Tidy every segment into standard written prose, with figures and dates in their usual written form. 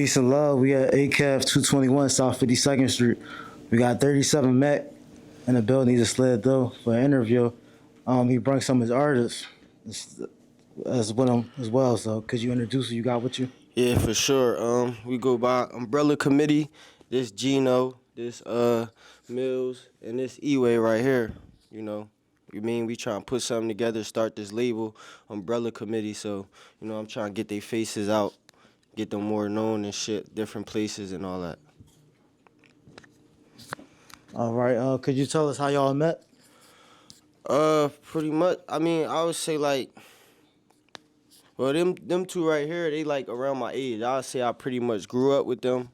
Peace and love. We at ACAF 221 South 52nd Street. We got 37 Mac in the building. He just slid through for an interview. He brings some of his artists as with him as well. So could you introduce who you got with you? Yeah, for sure. We go by Umbrella Committee. This Gino, this Mills, and this E-Way right here. You know, we trying to put something together, start this label, Umbrella Committee. So I'm trying to get their faces out, get them more known and shit, different places and all that. All right. Could you tell us how y'all met? Pretty much. I would say them two right here, they like around my age. I would say I pretty much grew up with them.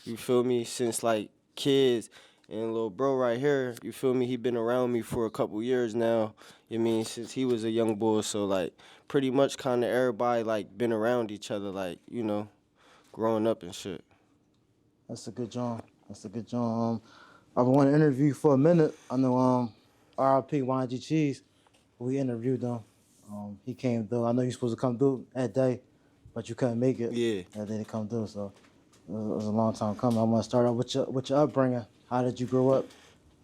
You feel me? Since like kids. And little bro right here, you feel me? He been around me for a couple years now. Since he was a young boy. So like pretty much kind of everybody like been around each other, like, growing up and shit. That's a good job. I've been wanting to interview you for a minute. I know RIP YG Cheese. We interviewed him. He came through. I know you supposed to come through that day, but you couldn't make it. Yeah. That day to come through, so it was a long time coming. I want to start out with your upbringing. How did you grow up?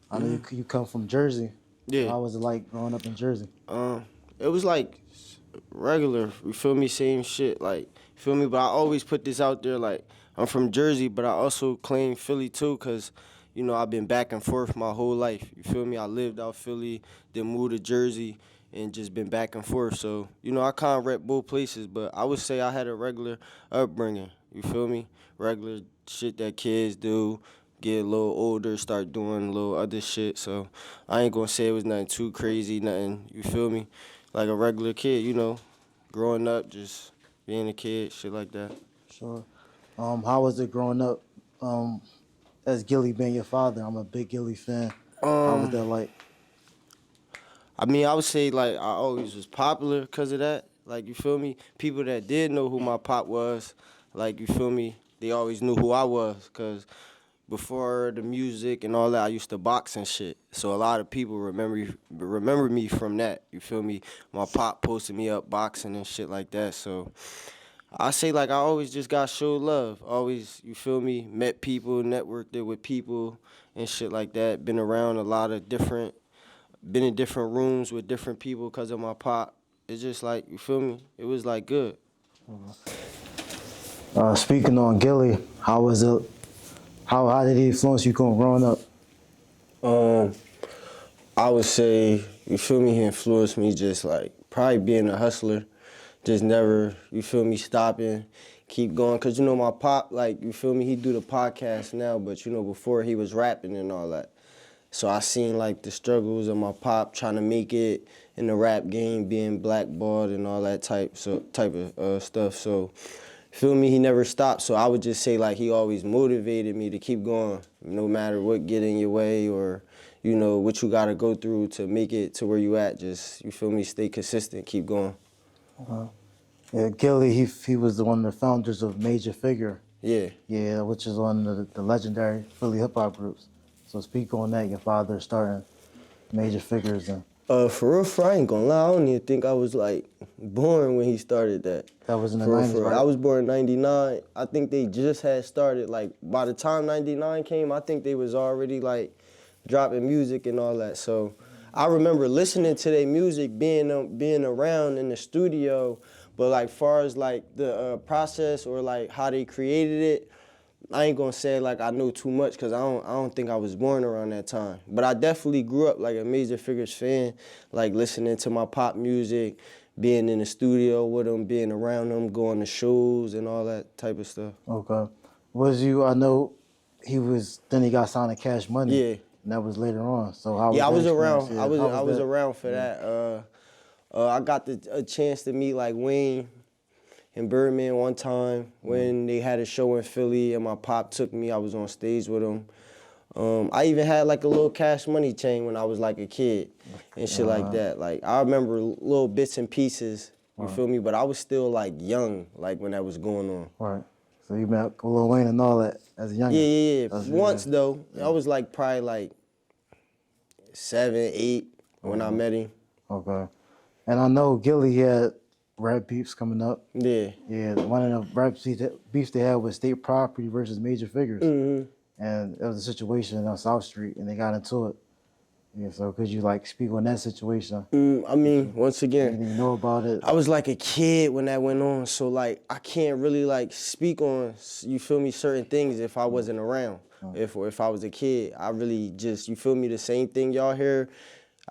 I know you come from Jersey. Yeah. How was it like growing up in Jersey? It was like regular, you feel me, same shit, like, you feel me? But I always put this out there, like, I'm from Jersey, but I also claim Philly too, because, I've been back and forth my whole life, you feel me? I lived out Philly, then moved to Jersey, and just been back and forth. So, I kind of rep both places, but I would say I had a regular upbringing, you feel me? Regular shit that kids do. Get a little older, start doing a little other shit. So I ain't gonna say it was nothing too crazy, nothing, you feel me? Like a regular kid, growing up, just being a kid, shit like that. Sure. How was it growing up as Gilly being your father? I'm a big Gilly fan. How was that like? I would say, like, I always was popular because of that. Like, you feel me? People that did know who my pop was, like, you feel me? They always knew who I was, because before the music and all that, I used to box and shit. So a lot of people remember me from that. You feel me? My pop posted me up boxing and shit like that. So I say, like, I always just got showed love. Always, you feel me? Met people, networked it with people and shit like that. Been around a lot of been in different rooms with different people because of my pop. It's just like, you feel me? It was like good. Speaking on Gilly, how was it? How did he influence you growing up? I would say, you feel me, he influenced me just like probably being a hustler, just never, you feel me, stopping, keep going. Cause my pop, like, you feel me, he do the podcast now, but before he was rapping and all that. So I seen like the struggles of my pop trying to make it in the rap game, being blackballed and all that type of stuff. So, feel me, he never stopped. So I would just say, like, he always motivated me to keep going, no matter what get in your way or, what you got to go through to make it to where you at. Just, you feel me, stay consistent, keep going. Yeah, Gilly, he was one of the founders of Major Figure. Yeah. Yeah, which is one of the legendary Philly hip-hop groups. So speak on that, your father starting Major Figures. And for real, I ain't gonna lie, I don't even think I was, like, born when he started that. That was in the 90s, right? I was born in 99. I think they just had started, like, by the time 99 came, I think they was already, like, dropping music and all that. So I remember listening to their music, being around in the studio, but, like, far as, like, the process or, like, how they created it, I ain't gonna say, like, I know too much, because I don't think I was born around that time. But I definitely grew up, like, a Major Figures fan, like, listening to my pop music, being in the studio with him, being around him, going to shows and all that type of stuff. Okay. I know then he got signed to Cash Money. Yeah. And that was later on. So how was I was that around. experience? I was around for that. I got a chance to meet, like, Wayne and Birdman one time when they had a show in Philly and my pop took me. I was on stage with him. I even had like a little Cash Money chain when I was like a kid and shit like that. Like, I remember little bits and pieces, you feel me? But I was still like young, like, when that was going on. Right. So you met Lil Wayne and all that as a youngin'? Yeah. Once though, I was like probably like 7, 8 when I met him. Okay. And I know Gilly had rap beefs coming up. Yeah. Yeah, one of the rap beefs they had was state property versus major figures. And it was a situation on South Street, and they got into it. Yeah, so could you like speak on that situation? I mean, once You again, didn't even know about it. I was like a kid when that went on, so like I can't really like speak on, you feel me, certain things if I wasn't around. If I was a kid, I really just, you feel me, the same thing y'all hear,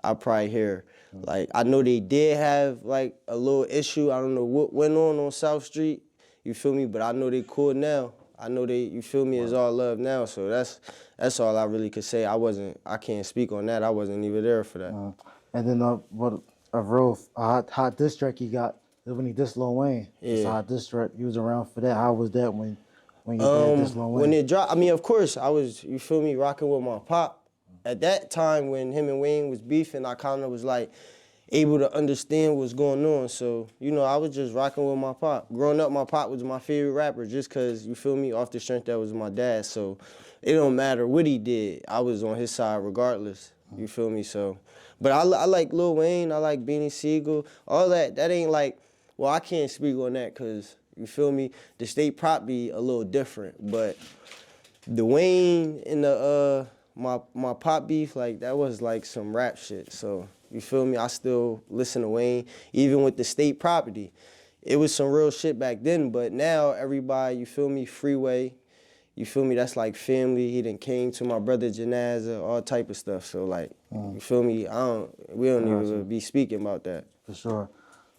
I probably hear. Like I know they did have like a little issue. I don't know what went on South Street, you feel me, but I know they cool now. I know they, you feel me, it's all love now. So that's all I really could say. I can't speak on that. I wasn't even there for that. And then what a real hot diss track he got is when he dissed Lil Wayne. It's a hot diss track. He was around for that. How was that when you did diss Lil Wayne? When it dropped, I mean, of course, I was, you feel me, rocking with my pop. At that time when him and Wayne was beefing, I kind of was like able to understand what's going on. So, you know, I was just rocking with my pop. Growing up, my pop was my favorite rapper just because, you feel me, off the strength that was my dad. So it don't matter what he did. I was on his side regardless. You feel me? So, but I like Lil Wayne. I like Beanie Sigel. All that. That ain't like, well, I can't speak on that because, you feel me, the state prop be a little different. But the Wayne and the my pop beef, like that was like some rap shit. So you feel me? I still listen to Wayne, even with the state property. It was some real shit back then, but now everybody, you feel me, Freeway, you feel me, that's like family. He done came to my brother Janaza, all type of stuff. So like, you feel me? We don't even be speaking about that. For sure.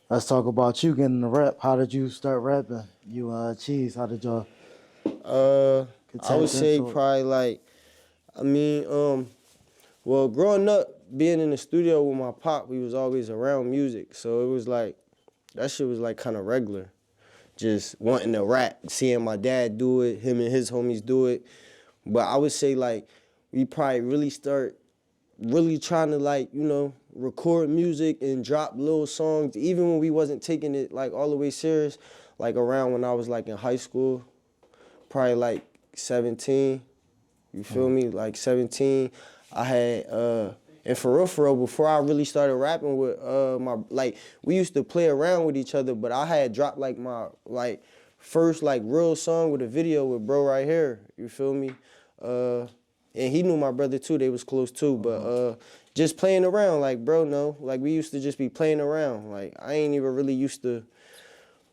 Let's talk about you getting the rap. How did you start rapping? You Cheese, how did y'all I would say probably like, I mean, well, growing up, being in the studio with my pop, we was always around music. So it was like, that shit was like kind of regular. Just wanting to rap, seeing my dad do it, him and his homies do it. But I would say like, we probably really start really trying to like, you know, record music and drop little songs, even when we wasn't taking it like all the way serious, like around when I was like in high school, probably like 17. You feel me? Like 17, I had, and for real, before I really started rapping with like, we used to play around with each other, but I had dropped like my, like, first like real song with a video with bro right here, you feel me? And he knew my brother too, they was close too, but just playing around, like bro, no, like we used to just be playing around. Like I ain't even really used to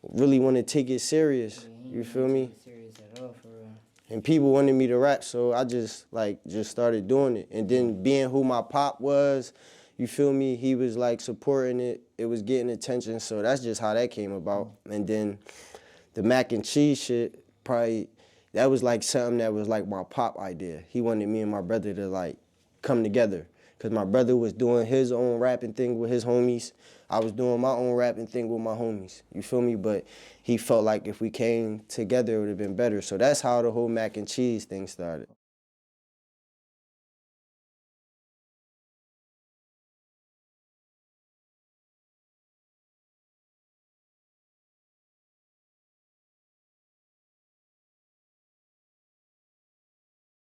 really want to take it serious, you feel me? Serious at all, for real. And people wanted me to rap, so I just started doing it. And then being who my pop was, you feel me, he was like supporting it, it was getting attention, so that's just how that came about. And then the mac and cheese shit, probably, that was like something that was like my pop idea. He wanted me and my brother to like come together. Cause my brother was doing his own rapping thing with his homies. I was doing my own rapping thing with my homies. You feel me? But he felt like if we came together, it would have been better. So that's how the whole mac and cheese thing started.